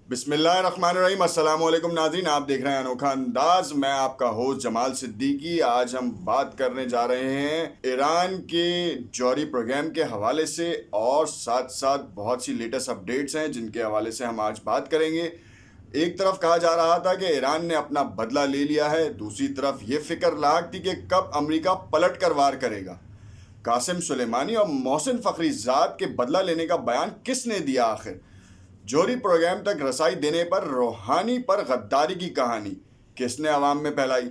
بسم اللہ الرحمن الرحیم۔ السلام علیکم ناظرین، آپ دیکھ رہے ہیں انوکھا انداز۔ میں آپ کا ہوسٹ جمال صدیقی۔ آج ہم بات کرنے جا رہے ہیں ایران کے جوہری پروگرام کے حوالے سے، اور ساتھ ساتھ بہت سی لیٹسٹ اپڈیٹس ہیں جن کے حوالے سے ہم آج بات کریں گے۔ ایک طرف کہا جا رہا تھا کہ ایران نے اپنا بدلہ لے لیا ہے، دوسری طرف یہ فکر لاحق تھی کہ کب امریکہ پلٹ کر وار کرے گا۔ قاسم سلیمانی اور محسن فخری زاد کے بدلہ لینے کا بیان کس نے دیا؟ آخر جوہری پروگرام تک رسائی دینے پر روحانی پر غداری کی کہانی کس نے عوام میں پھیلائی؟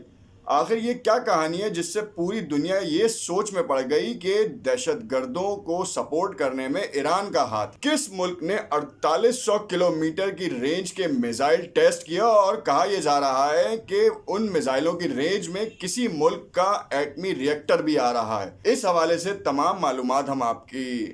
آخر یہ کیا کہانی ہے جس سے پوری دنیا یہ سوچ میں پڑ گئی کہ دہشت گردوں کو سپورٹ کرنے میں ایران کا ہاتھ؟ کس ملک نے 4800 کلومیٹر کی رینج کے میزائل ٹیسٹ کیا اور کہا یہ جا رہا ہے کہ ان میزائلوں کی رینج میں کسی ملک کا ایٹمی ری ایکٹر بھی آ رہا ہے؟ اس حوالے سے تمام معلومات ہم آپ کی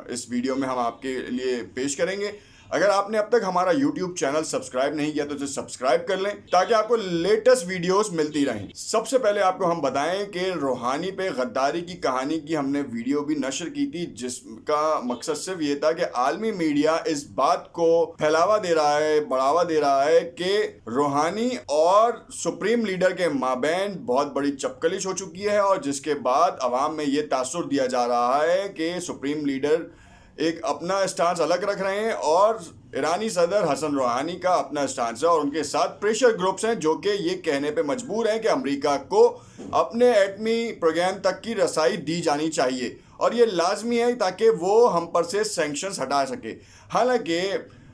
اس ویڈیو میں ہم آپ کے لیے پیش کریں گے۔ اگر آپ نے اب تک ہمارا یوٹیوب چینل سبسکرائب نہیں کیا تو اسے سبسکرائب کر لیں تاکہ آپ کو لیٹسٹ ویڈیوز ملتی رہیں۔ سب سے پہلے آپ کو ہم بتائیں کہ روحانی پہ غداری کی کہانی کی ہم نے ویڈیو بھی نشر کی تھی، جس کا مقصد صرف یہ تھا کہ عالمی میڈیا اس بات کو پھیلاوا دے رہا ہے، بڑھاوا دے رہا ہے کہ روحانی اور سپریم لیڈر کے مابین بہت بڑی چپکلش ہو چکی ہے، اور جس کے بعد عوام میں یہ تاثر دیا جا رہا ہے کہ سپریم لیڈر ایک اپنا اسٹانس الگ رکھ رہے ہیں اور ایرانی صدر حسن روحانی کا اپنا اسٹانس ہے، اور ان کے ساتھ پریشر گروپس ہیں جو کہ یہ کہنے پہ مجبور ہیں کہ امریکہ کو اپنے ایٹمی پروگرام تک کی رسائی دی جانی چاہیے، اور یہ لازمی ہے تاکہ وہ ہم پر سے سینکشنز ہٹا سکے۔ حالانکہ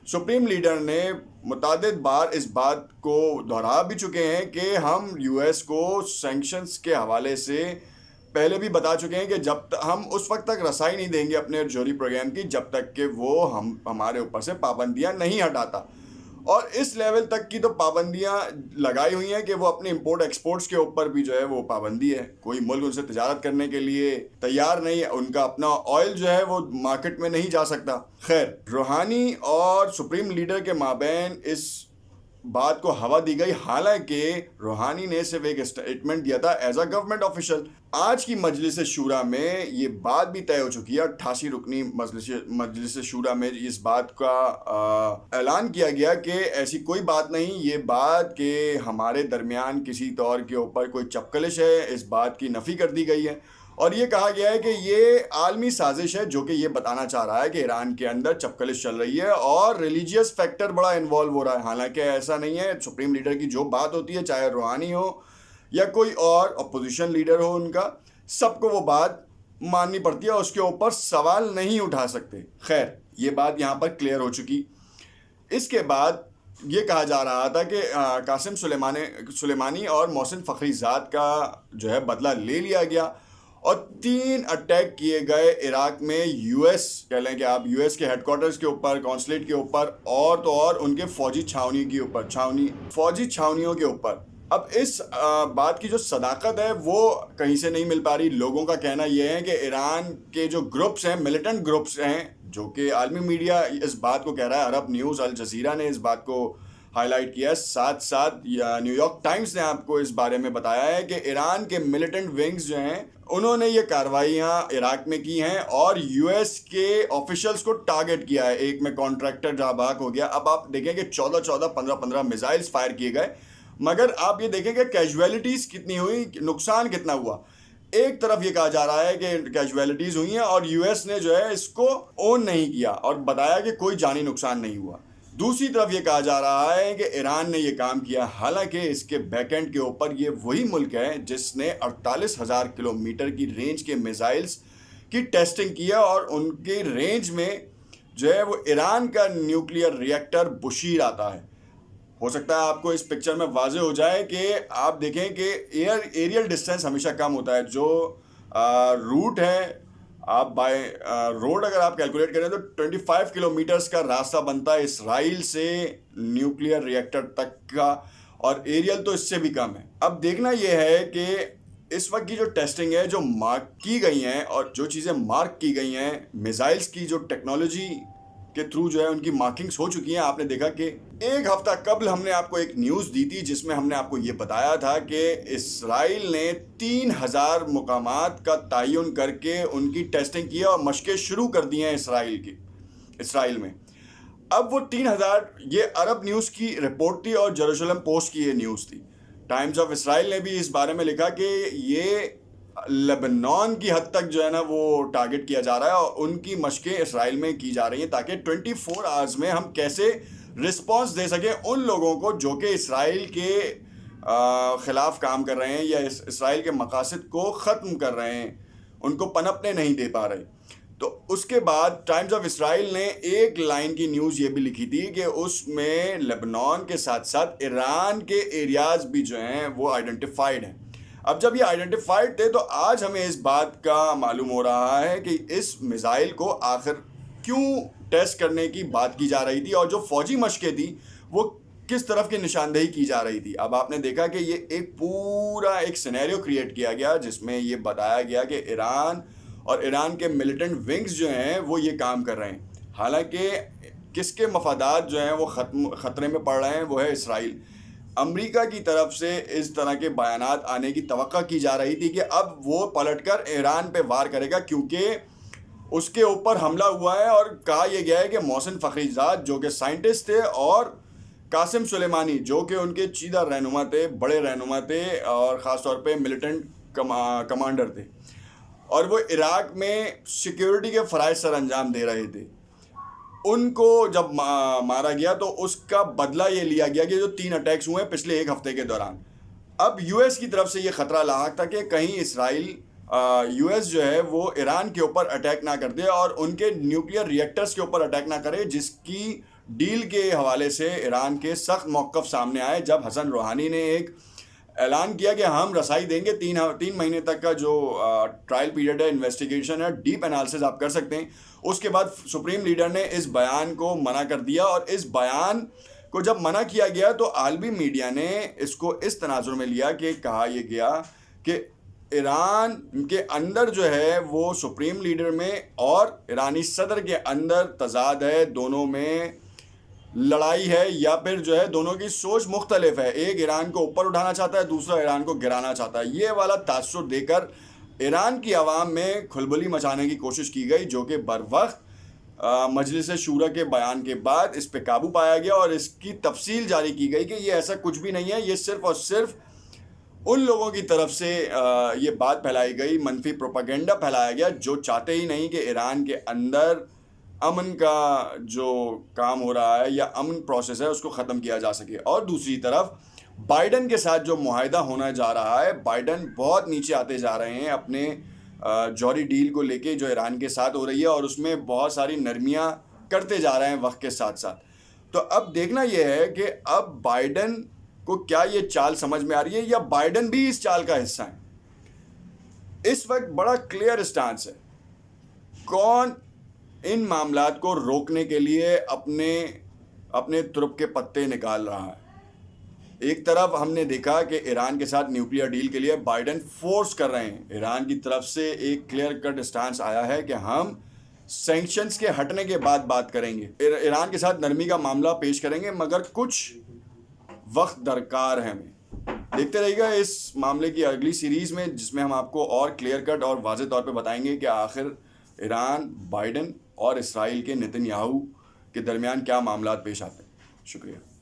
سپریم لیڈر نے متعدد بار اس بات کو دہرا بھی چکے ہیں کہ ہم یو ایس کو سینکشنز کے حوالے سے پہلے بھی بتا چکے ہیں کہ جب ہم اس وقت تک رسائی نہیں دیں گے اپنے جوہری پروگرام کی جب تک کہ وہ ہمارے اوپر سے پابندیاں نہیں ہٹاتا، اور اس لیول تک کی تو پابندیاں لگائی ہوئی ہیں کہ وہ اپنے امپورٹ ایکسپورٹس کے اوپر بھی جو ہے وہ پابندی ہے، کوئی ملک ان سے تجارت کرنے کے لیے تیار نہیں ہے، ان کا اپنا آئل جو ہے وہ مارکیٹ میں نہیں جا سکتا۔ خیر، روحانی اور سپریم لیڈر کے مابین اس بات کو ہوا دی گئی، حالانکہ روحانی نے صرف ایک اسٹیٹمنٹ دیا تھا ایز اے گورنمنٹ آفیشل۔ آج کی مجلس شورا میں یہ بات بھی طے ہو چکی ہے، 88 رکنی مجلس شورا میں اس بات کا اعلان کیا گیا کہ ایسی کوئی بات نہیں، یہ بات کہ ہمارے درمیان کسی طور کے اوپر کوئی چپکلش ہے، اس بات کی نفی کر دی گئی ہے، اور یہ کہا گیا ہے کہ یہ عالمی سازش ہے جو کہ یہ بتانا چاہ رہا ہے کہ ایران کے اندر چپکلش چل رہی ہے اور ریلیجیس فیکٹر بڑا انوالو ہو رہا ہے۔ حالانکہ ایسا نہیں ہے، سپریم لیڈر کی جو بات ہوتی ہے، چاہے روحانی ہو یا کوئی اور اپوزیشن لیڈر ہو، ان کا سب کو وہ بات ماننی پڑتی ہے، اس کے اوپر سوال نہیں اٹھا سکتے۔ خیر، یہ بات یہاں پر کلیئر ہو چکی۔ اس کے بعد یہ کہا جا رہا تھا کہ قاسم سلیمانی اور محسن فخری زاد کا جو ہے بدلہ لے لیا گیا، اور 3 اٹیک کیے گئے عراق میں، یو ایس کہہ لیں کہ آپ یو ایس کے ہیڈ کوارٹرز کے اوپر، کونسلیٹ کے اوپر، اور تو اور ان کے فوجی چھاونیوں کے اوپر۔ اب اس بات کی جو صداقت ہے وہ کہیں سے نہیں مل پا رہی۔ لوگوں کا کہنا یہ ہے کہ ایران کے جو گروپس ہیں، ملیٹنٹ گروپس ہیں، جو کہ عالمی میڈیا اس بات کو کہہ رہا ہے، عرب نیوز، الجزیرہ نے اس بات کو ہائی لائٹ کیا ہے، ساتھ ساتھ نیو یارک ٹائمز نے آپ کو اس بارے میں بتایا ہے کہ ایران کے ملیٹنٹ ونگز جو ہیں انہوں نے یہ کارروائیاں عراق میں کی ہیں اور یو ایس کے آفیشلز کو ٹارگٹ کیا ہے۔ ایک میں کانٹریکٹر جہاں باغ ہو گیا۔ اب آپ دیکھیں کہ 15 میزائلز فائر کیے گئے، مگر آپ یہ دیکھیں کہ کیجویلٹیز کتنی ہوئی، نقصان کتنا ہوا۔ ایک طرف یہ کہا جا رہا ہے کہ کیجویلٹیز ہوئی ہیں اور یو ایس نے جو ہے اس کو اون نہیں کیا اور بتایا کہ کوئی جانی نقصان نہیں ہوا۔ دوسری طرف یہ کہا جا رہا ہے کہ ایران نے یہ کام کیا، حالانکہ اس کے بیک اینڈ کے اوپر یہ وہی ملک ہے جس نے 48,000 کلومیٹر کی رینج کے میزائلز کی ٹیسٹنگ کیا، اور ان کی رینج میں جو ہے وہ ایران کا نیوکلیئر ری ایکٹر بشیر آتا ہے۔ ہو سکتا ہے آپ کو اس پکچر میں واضح ہو جائے کہ آپ دیکھیں کہ ایریل ڈسٹینس ہمیشہ کم ہوتا ہے، جو روٹ ہے آپ بائی روڈ اگر آپ کیلکولیٹ کریں تو 25 کلومیٹرز کا راستہ بنتا ہے اسرائیل سے نیوکلیئر ری ایکٹر تک کا، اور ایریل تو اس سے بھی کم ہے۔ اب دیکھنا یہ ہے کہ اس وقت کی جو ٹیسٹنگ ہے، جو مارک کی گئی ہیں اور جو چیزیں مارک کی گئی ہیں، میزائلز کی جو ٹیکنالوجی کے تھرو جو ہے ان کی مارکنگز ہو چکی ہیں۔ آپ نے دیکھا کہ ایک ہفتہ قبل ہم نے آپ کو ایک نیوز دی تھی جس میں ہم نے آپ کو یہ بتایا تھا کہ اسرائیل نے 3000 مقامات کا تعین کر کے ان کی ٹیسٹنگ کی اور مشقیں شروع کر دی ہیں اسرائیل میں۔ اب وہ 3,000 یہ عرب نیوز کی رپورٹ تھی اور جیروسلم پوسٹ کی یہ نیوز تھی. ٹائمز آف اسرائیل نے بھی اس بارے میں لکھا کہ یہ لبنان کی حد تک جو ہے نا وہ ٹارگٹ کیا جا رہا ہے اور ان کی مشقیں اسرائیل میں کی جا رہی ہیں تاکہ 24 آورز میں ہم کیسے رسپانس دے سکیں ان لوگوں کو جو کہ اسرائیل کے خلاف کام کر رہے ہیں یا اسرائیل کے مقاصد کو ختم کر رہے ہیں, ان کو پنپنے نہیں دے پا رہے. تو اس کے بعد ٹائمز آف اسرائیل نے ایک لائن کی نیوز یہ بھی لکھی تھی کہ اس میں لبنان کے ساتھ ساتھ ایران کے ایریاز بھی جو ہیں وہ آئیڈینٹیفائڈ ہیں. اب جب یہ آئیڈینٹیفائڈ تھے تو آج ہمیں اس بات کا معلوم ہو رہا ہے کہ اس میزائل کو آخر کیوں ٹیسٹ کرنے کی بات کی جا رہی تھی اور جو فوجی مشقیں تھی وہ کس طرف کی نشاندہی کی جا رہی تھی. اب آپ نے دیکھا کہ یہ ایک پورا ایک سینیریو کریٹ کیا گیا جس میں یہ بتایا گیا کہ ایران اور ایران کے ملیٹنٹ ونگز جو ہیں وہ یہ کام کر رہے ہیں, حالانکہ کس کے مفادات جو ہیں وہ خطرے میں پڑ رہے ہیں وہ ہے اسرائیل. امریکہ کی طرف سے اس طرح کے بیانات آنے کی توقع کی جا رہی تھی کہ اب وہ پلٹ کر ایران پہ وار کرے گا کیونکہ اس کے اوپر حملہ ہوا ہے اور کہا یہ گیا ہے کہ محسن فخریزاد جو کہ سائنٹسٹ تھے اور قاسم سلیمانی جو کہ ان کے چیدہ رہنما تھے, بڑے رہنما تھے اور خاص طور پہ ملیٹنٹ کمانڈر تھے, اور وہ عراق میں سیکیورٹی کے فرائض سر انجام دے رہے تھے. ان کو جب مارا گیا تو اس کا بدلہ یہ لیا گیا کہ جو 3 اٹیکس ہوئے ہیں پچھلے 1 ہفتے کے دوران. اب یو ایس کی طرف سے یہ خطرہ لاحق تھا کہ کہیں اسرائیل یو ایس جو ہے وہ ایران کے اوپر اٹیک نہ کر دے اور ان کے نیوکلیئر ریئیکٹرز کے اوپر اٹیک نہ کرے, جس کی ڈیل کے حوالے سے ایران کے سخت موقف سامنے آئے جب حسن روحانی نے ایک اعلان کیا کہ ہم رسائی دیں گے 3 مہینے تک کا جو ٹرائل پیریڈ ہے, انویسٹیگیشن ہے, ڈیپ انالیسز آپ کر سکتے ہیں. اس کے بعد سپریم لیڈر نے اس بیان کو منع کر دیا اور اس بیان کو جب منع کیا گیا تو عالمی میڈیا نے اس کو اس تناظر میں لیا کہ کہا یہ گیا کہ ایران کے اندر جو ہے وہ سپریم لیڈر میں اور ایرانی صدر کے اندر تضاد ہے, دونوں میں لڑائی ہے یا پھر جو ہے دونوں کی سوچ مختلف ہے. ایک ایران کو اوپر اٹھانا چاہتا ہے, دوسرا ایران کو گرانا چاہتا ہے. یہ والا تاثر دے کر ایران کی عوام میں کھلبلی مچانے کی کوشش کی گئی جو کہ بر وقت مجلس شورا کے بیان کے بعد اس پہ قابو پایا گیا اور اس کی تفصیل جاری کی گئی کہ یہ ایسا کچھ بھی نہیں ہے, یہ صرف اور صرف ان لوگوں کی طرف سے یہ بات پھیلائی گئی, منفی پروپیگنڈا پھیلایا گیا جو چاہتے ہی نہیں کہ ایران کے اندر امن کا جو کام ہو رہا ہے یا امن پروسیس ہے اس کو ختم کیا جا سکے. اور دوسری طرف بائیڈن کے ساتھ جو معاہدہ ہونا جا رہا ہے, بائیڈن بہت نیچے آتے جا رہے ہیں اپنے جوہری ڈیل کو لے کے جو ایران کے ساتھ ہو رہی ہے اور اس میں بہت ساری نرمیاں کرتے جا رہے ہیں وقت کے ساتھ ساتھ. تو اب دیکھنا یہ ہے کہ اب بائیڈن کو کیا یہ چال سمجھ میں آ رہی ہے یا بائیڈن بھی اس چال کا حصہ ہے. اس وقت بڑا کلیئر اسٹانس ہے کون ان معاملات کو روکنے کے لیے اپنے ترپ کے پتے نکال رہا ہے. ایک طرف ہم نے دیکھا کہ ایران کے ساتھ نیوکلیئر ڈیل کے لیے بائیڈن فورس کر رہے ہیں. ایران کی طرف سے ایک کلیئر کٹ اسٹانس آیا ہے کہ ہم سینکشنز کے ہٹنے کے بعد بات کریں گے, ایران کے ساتھ نرمی کا معاملہ پیش کریں گے, مگر کچھ وقت درکار ہے. ہمیں دیکھتے رہیے گا اس معاملے کی اگلی سیریز میں جس میں ہم آپ کو اور کلیئر کٹ اور واضح طور پہ بتائیں گے کہ آخر ایران, بائیڈن اور اسرائیل کے نتن یاہو کے درمیان کیا معاملات پیش آتے ہیں. شکریہ.